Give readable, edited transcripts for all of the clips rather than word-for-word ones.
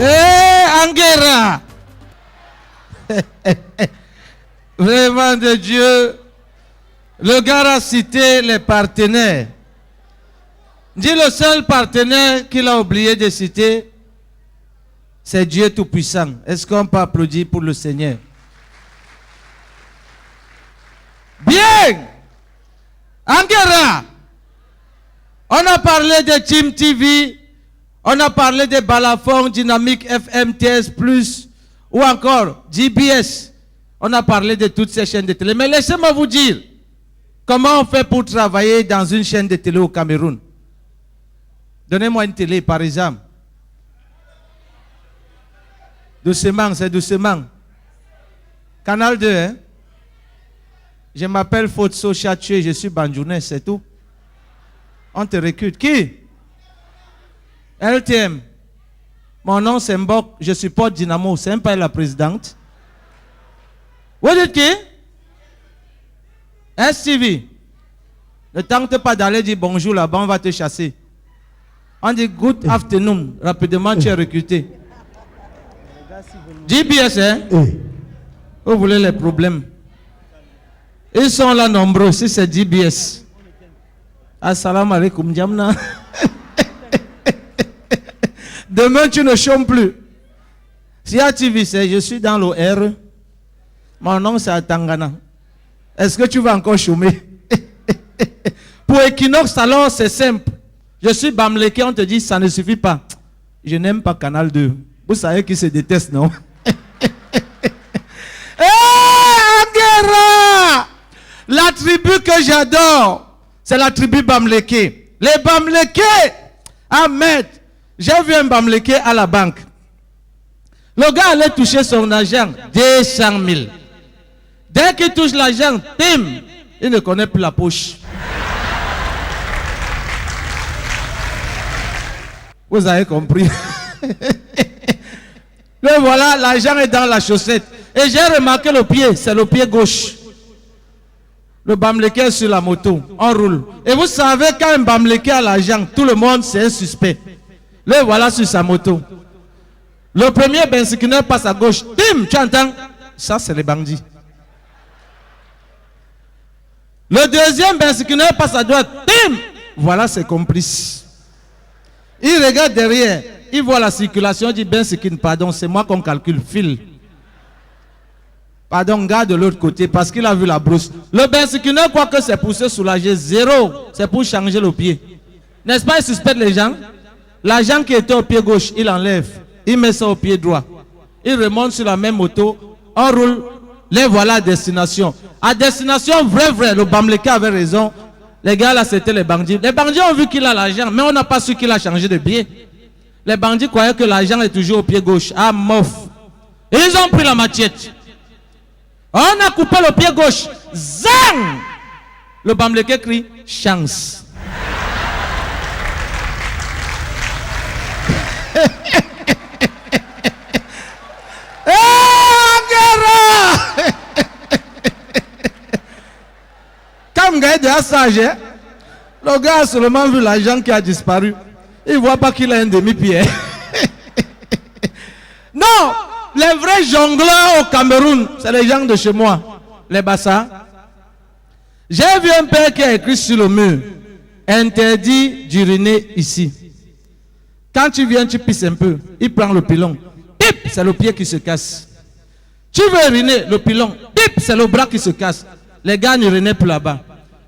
Anguera. Vraiment de Dieu. Le gars a cité les partenaires. Dit le seul partenaire qu'il a oublié de citer, c'est Dieu Tout-Puissant. Est-ce qu'on peut applaudir pour le Seigneur? Bien. Anguera. On a parlé de Team TV, on a parlé de Balafon, Dynamique FM, TS+, ou encore GBS. On a parlé de toutes ces chaînes de télé. Mais laissez-moi vous dire, comment on fait pour travailler dans une chaîne de télé au Cameroun? Donnez-moi une télé, par exemple. Doucement, c'est doucement. Canal 2, hein? Je m'appelle Fotso Chatue, je suis Banjounais, c'est tout. On te recrute. Qui? LTM. Mon nom c'est Mbok, je supporte Dynamo, c'est même pas la présidente. Vous dites qui? STV. Ne tente pas d'aller dire bonjour là-bas, on va te chasser. On dit good afternoon, rapidement tu es recruté. GBS, hein? Vous voulez les problèmes? Ils sont là nombreux, si c'est GBS. Assalamu alaikum, Djamna. Demain, tu ne chômes plus. Si ATV, c'est je suis dans l'OR. Mon nom, c'est Atangana. Est-ce que tu vas encore chômer? Pour Equinox, alors, c'est simple. Je suis Bamleke, on te dit, ça ne suffit pas. Je n'aime pas Canal 2. Vous savez qui se déteste, non? Anguera! La tribu que j'adore, c'est la tribu Bamleke. Les Bamleke, Ahmed, j'ai vu un Bamleke à la banque. Le gars allait toucher son argent, 200 000. Dès qu'il touche l'argent, bim, il ne connaît plus la poche. Vous avez compris? Le voilà, l'argent est dans la chaussette. Et j'ai remarqué le pied, c'est le pied gauche. Le Bamleke est sur la moto, on roule. Et vous savez, quand un Bamleke a l'argent, tout le monde c'est un suspect. Le voilà sur sa moto. Le premier bensikiner passe à gauche. Bim, tu entends? Ça, c'est les bandits. Le deuxième bensikiner passe à droite. Bim, voilà ses complices. Il regarde derrière. Il voit la circulation. Il dit bensikine, pardon, c'est moi qu'on calcule. File. Pardon, garde de l'autre côté parce qu'il a vu la brousse. Le bensikiner croit que c'est pour se soulager. Zéro. C'est pour changer le pied. N'est-ce pas, il suspecte les gens? L'argent qui était au pied gauche, il enlève. Il met ça au pied droit. Il remonte sur la même moto. On roule. Les voilà à destination. À destination, vrai, le Bamleke avait raison. Les gars là, c'était les bandits. Les bandits ont vu qu'il a l'argent, mais on n'a pas su qu'il a changé de pied. Les bandits croyaient que l'argent est toujours au pied gauche. Ah, mof. Et ils ont pris la machette. On a coupé le pied gauche. Zang! Le Bamleke crie chance. Comme gars de Assage, le gars a seulement vu l'argent qui a disparu. Il ne voit pas qu'il a un demi-pied. Non, les vrais jongleurs au Cameroun, c'est les gens de chez moi, les Bassa. J'ai vu un père qui a écrit sur le mur, interdit d'uriner ici. Quand tu viens, tu pisses un peu, il prend le pilon. Pip, c'est le pied qui se casse. Tu veux uriner, le pilon. Pip, c'est le bras qui se casse. Les gars n'urinaient plus là-bas.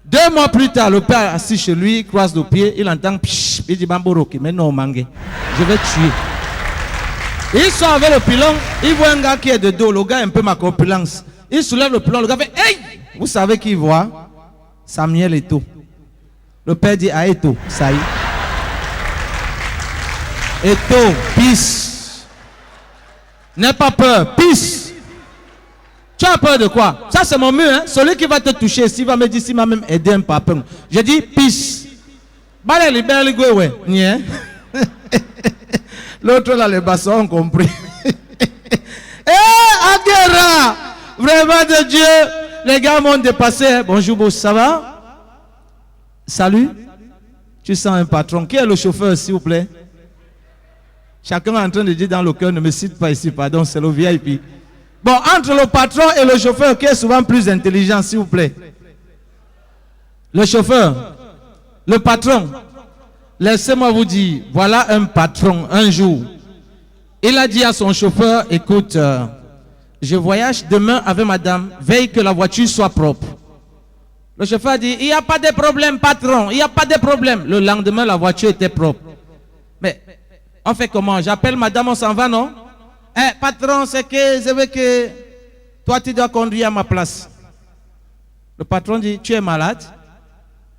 2 mois plus tard, le père assis chez lui, il croise le pied, il entend psh, il dit Bamboroki, mais non, mangue, je vais tuer. Il sort avec le pilon, il voit un gars qui est de dos, le gars a un peu ma corpulence. Il soulève le pilon, le gars fait hey! Vous savez qui il voit? Samuel Eto'o. Le père dit à Eto'o, ça y est. Eto'o, peace. N'aie pas peur, peace. Tu as peur de quoi? Ça c'est mon mur, hein? Celui qui va te toucher, s'il va me dire, s'il m'a même aidé un papin. Je dis peace. L'autre là, les bassins ont compris. Anguera! Vraiment de Dieu! Les gars m'ont dépassé. Bonjour, boss, ça va? Salut? Tu sens un patron. Qui est le chauffeur, s'il vous plaît? Chacun est en train de dire dans le cœur, ne me cite pas ici, pardon, c'est le VIP. Bon, entre le patron et le chauffeur, qui est souvent plus intelligent, s'il vous plaît? Le chauffeur, le patron. Laissez-moi vous dire, voilà un patron, un jour. Il a dit à son chauffeur, écoute, je voyage demain avec madame, veille que la voiture soit propre. Le chauffeur a dit, il n'y a pas de problème, patron, il n'y a pas de problème. Le lendemain, la voiture était propre. Mais, on fait comment? J'appelle madame, on s'en va, non? Patron, c'est que je veux que toi, tu dois conduire à ma place. Le patron dit, tu es malade?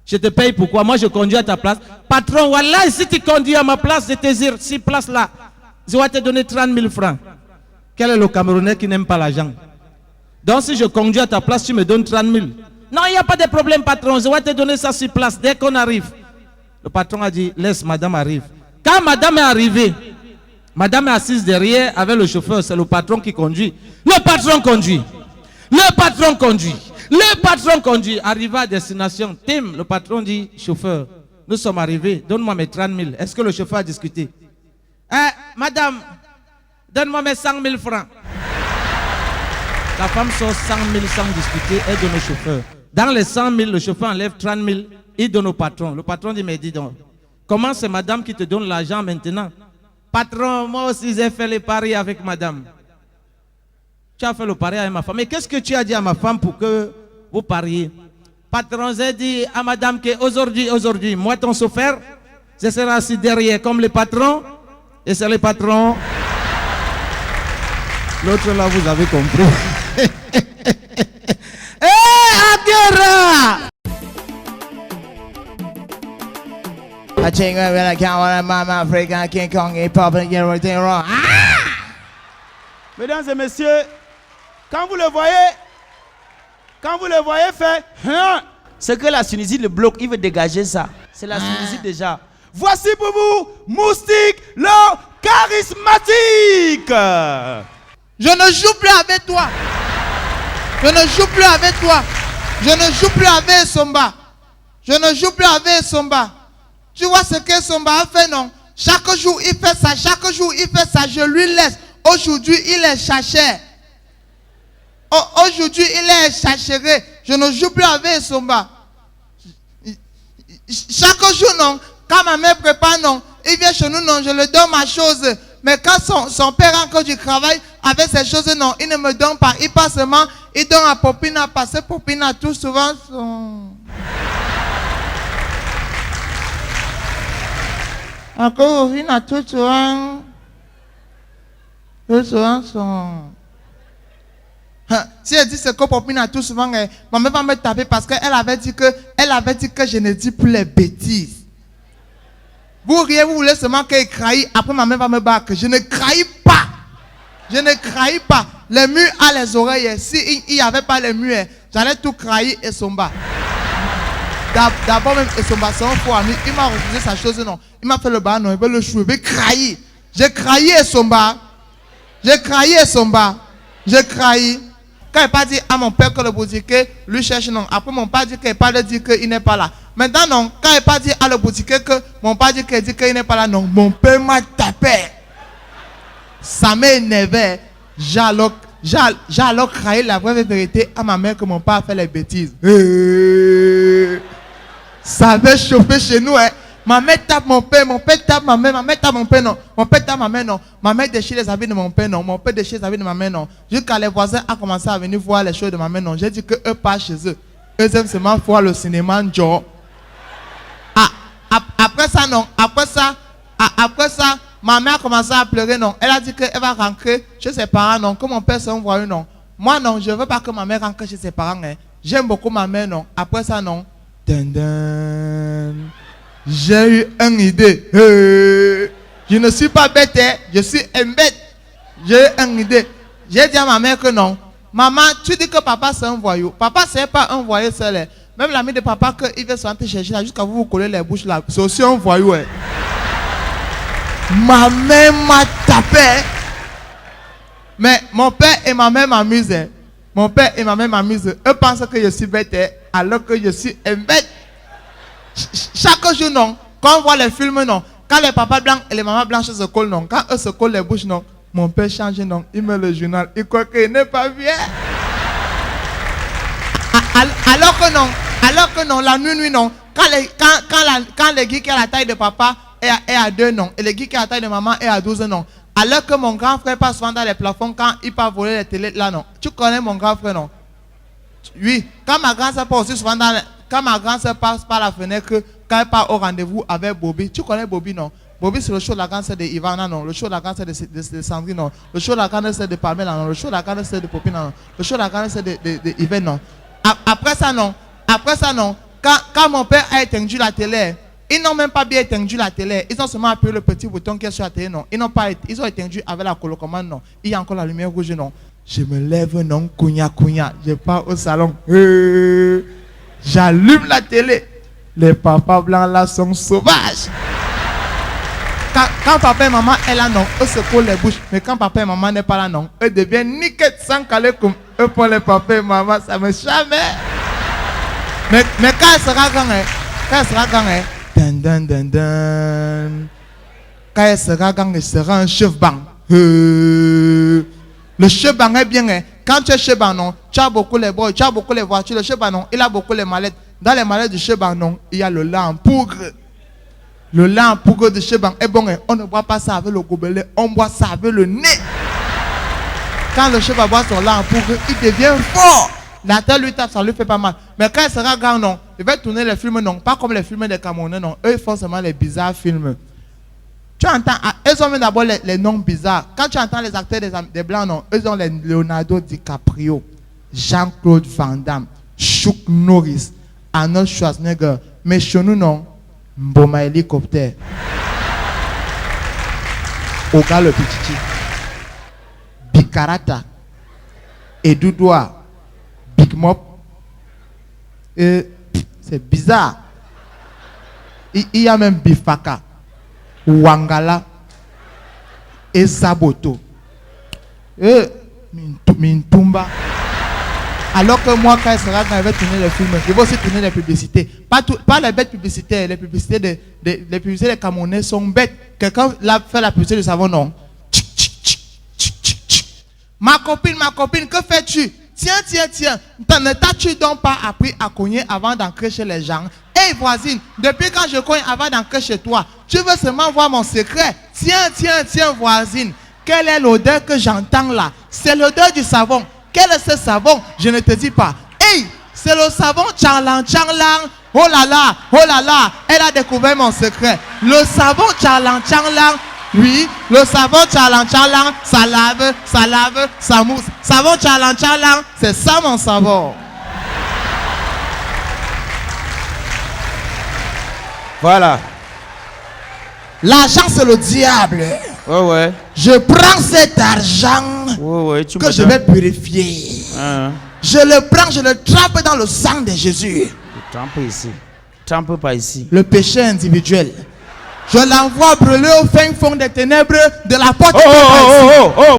Je te paye pourquoi? Moi, je conduis à ta place. Patron, voilà, si tu conduis à ma place, de tes 6 places là, je vais te donner 30 000 francs. Quel est le Camerounais qui n'aime pas l'argent? Donc, si je conduis à ta place, tu me donnes 30 000. Non, il n'y a pas de problème, patron. Je vais te donner ça 6 places dès qu'on arrive. Le patron a dit, laisse, madame arrive. Quand madame est arrivée, madame est assise derrière avec le chauffeur. C'est le patron qui conduit. Le patron conduit. Le patron conduit. Le patron conduit. Arrivé à destination, Tim, le patron dit, chauffeur, nous sommes arrivés, donne-moi mes 30 000. Est-ce que le chauffeur a discuté? Madame, donne-moi mes 100 000 francs. La femme sort 100 000 sans discuter, elle donne au chauffeur. Dans les 100 000, le chauffeur enlève 30 000, il donne au patron. Le patron dit, mais dis donc, comment c'est madame qui te donne l'argent maintenant? Patron, moi aussi j'ai fait les paris avec madame. Tu as fait le pari avec ma femme. Mais qu'est-ce que tu as dit à ma femme pour que vous pariez? Patron, j'ai dit à madame qu'aujourd'hui, moi ton chauffeur, je serai assis derrière comme le patron. Et c'est le patron. L'autre là, vous avez compris. Adira! I think when I count on my African King Kong et public everything wrong. Mesdames et messieurs, quand vous le voyez faire, C'est que la Tunisie le bloque, il veut dégager ça. C'est la Tunisie déjà. voici pour vous Moustique le charismatique. Je ne joue plus avec toi. Je ne joue plus avec toi. Je ne joue plus avec Somba. Je ne joue plus avec Somba. Tu vois ce que Somba a fait, non? Chaque jour, il fait ça. Chaque jour, il fait ça. Je lui laisse. Aujourd'hui, il est cherché. Aujourd'hui, il est cherché. Je ne joue plus avec Somba. Chaque jour, non. Quand ma mère prépare, non. Il vient chez nous, non. Je lui donne ma chose. Mais quand son père rentre du travail avec ces choses, non, il ne me donne pas. Il passe seulement, il donne à Popina, parce que Popina tout souvent son... Encore Popina tout souvent son... Si elle dit ce que Popina tout souvent, ma mère va me taper parce qu'elle avait dit que je ne dis plus les bêtises. Vous riez, vous voulez seulement qu'elle craille. Après, ma mère va me battre. Je ne craille pas. Je ne craille pas. Les murs à les oreilles. Si il n'y avait pas les murs, j'allais tout crailler et Somba. D'abord même, et Somba, c'est un faux ami. Il m'a refusé sa chose, non. Il m'a fait le bas, non. Il veut le chou. Il veut crailler. J'ai craillé Somba. J'ai craillé Somba. J'ai craillé. Quand il pas dit à mon père que le boutiquier lui cherche, non. Après, mon père dit qu'il pas de dire qu'il n'est pas là. Maintenant, non. Quand il pas dit à le boutiquier que mon père dit qu'il n'est pas là, non. Mon père m'a tapé. Ça m'a énervé. J'ai alors craillé la vraie vérité à ma mère que mon père a fait les bêtises. Ça avait chauffé chez nous, hein. Ma mère tape mon père tape ma mère tape mon père, non. Mon père tape ma mère, non. Ma mère déchire les habits de mon père, non. Mon père déchire les habits de ma mère, non. Jusqu'à les voisins ont commencé à venir voir les choses de ma mère, non. J'ai dit qu'eux partent chez eux. Eux aiment seulement voir le cinéma, genre. Après ça, non. Après ça, ma mère a commencé à pleurer, non. Elle a dit qu'elle va rentrer chez ses parents, non. Que mon père s'en voit, non. Moi, non, je ne veux pas que ma mère rentre chez ses parents, hein. J'aime beaucoup ma mère, non. Après ça, non. J'ai eu une idée. Je ne suis pas bête, hein. Je suis un bête. J'ai eu une idée. J'ai dit à ma mère que non. Maman, tu dis que papa c'est un voyou. Papa c'est pas un voyou seul, hein. Même l'ami de papa qu'il veut s'entrer chercher là jusqu'à vous coller les bouches là. C'est aussi un voyou, hein. Ma mère m'a tapé. Mais mon père et ma mère m'amusent, hein. Mon père et ma mère m'amusent. Eux pensent que je suis bête, hein, alors que je suis un bête. Chaque jour, non. Quand on voit les films, non. quand les papas blancs et les mamans blanches se collent, non. Quand eux se collent les bouches, non. Mon père change, non. Il met le journal. Il croit qu'il n'est pas bien. Alors que non, la nuit, non. Quand les geeks qui a la taille de papa est à 2, non. Et les geeks qui a la taille de maman est à 12, non. Alors que mon grand frère passe souvent dans les plafonds quand il part voler les télés, là, non. Tu connais mon grand frère, non? Oui. Quand ma grand soeur passe aussi souvent quand ma grand soeur passe par la fenêtre, quand elle part au rendez-vous avec Bobby, tu connais Bobby, non? Bobby, c'est le show de la grande sœur de Ivana, non. Le show de la grande sœur de Sandrine, non. Le show de la grande sœur de Pamela, non. Le show de la grande sœur de Popina, non. Le show de la grande sœur de Yvette, non. Après ça, non. Quand mon père a éteint la télé, ils n'ont même pas bien éteint la télé. Ils ont seulement appuyé le petit bouton qui est sur la télé, non. Ils ont éteint avec la colocommande, non. Il y a encore la lumière rouge, non. Je me lève, non. Kounya. Je pars au salon. J'allume la télé. Les papas blancs là sont sauvages. Quand papa et maman est là, non, eux se collent les bouches. Mais quand papa et maman n'est pas là, non, eux deviennent niqués sans caler comme eux pour les papas et maman, ça me jamais. Mais quand elle sera grande, quand elle sera grande, elle sera un chef banc. Le chef banc est bien. Quand tu es chef banc, non, tu as beaucoup les boys, tu as beaucoup les voitures. Le chef banc, non, il a beaucoup les mallettes. Dans les mallettes du chef banc, non, il y a le lait en poudre. Le lait en poudre de chef banc est bon. On ne boit pas ça avec le gobelet, on boit ça avec le nez. Quand le chef va boire son lait en poudre, il devient fort. La tête lui tape, ça lui fait pas mal. Mais quand il sera grand, non, il va tourner les films, non, pas comme les films des Camerounais, non. Eux, ils font seulement les bizarres films. Tu entends, eux ont mis d'abord les noms bizarres. Quand tu entends les acteurs des Blancs, non, eux ont les Leonardo DiCaprio, Jean-Claude Van Damme, Chuck Norris, Arnold Schwarzenegger. Mais chez nous, non, Mboma hélicoptère. Oga le Pichichi, Bikarata, Edoudoua, Big Mop. C'est bizarre. Il y a même Bifaka, Wangala et Saboto. Mintumba. Alors que moi, quand il sera quand il va tourner les films, il va aussi tourner les publicités. Pas les bêtes publicitaires. Les publicités des Camerounais sont bêtes. Quelqu'un l'a fait la publicité du savon, non. Ma copine, que fais-tu? Tiens. Ne t'as-tu donc pas appris à cogner avant d'entrer chez les gens? Hey voisine, depuis quand je cogne avant d'entrer chez toi, tu veux seulement voir mon secret? Tiens, voisine. Quelle est l'odeur que j'entends là? C'est l'odeur du savon. Quel est ce savon? Je ne te dis pas. Hey, c'est le savon Charlan. Oh là là, elle a découvert mon secret. Le savon Charlan. Oui, le savon Charlan, ça lave, ça mousse. Savon Charlan, c'est ça mon savon. Voilà. L'argent, c'est le diable. Ouais. Je prends cet argent que je vais purifier. Je le prends, je le trempe dans le sang de Jésus. Trempe pas ici. Le péché individuel. Je l'envoie brûler au fin fond des ténèbres de la porte. Oh.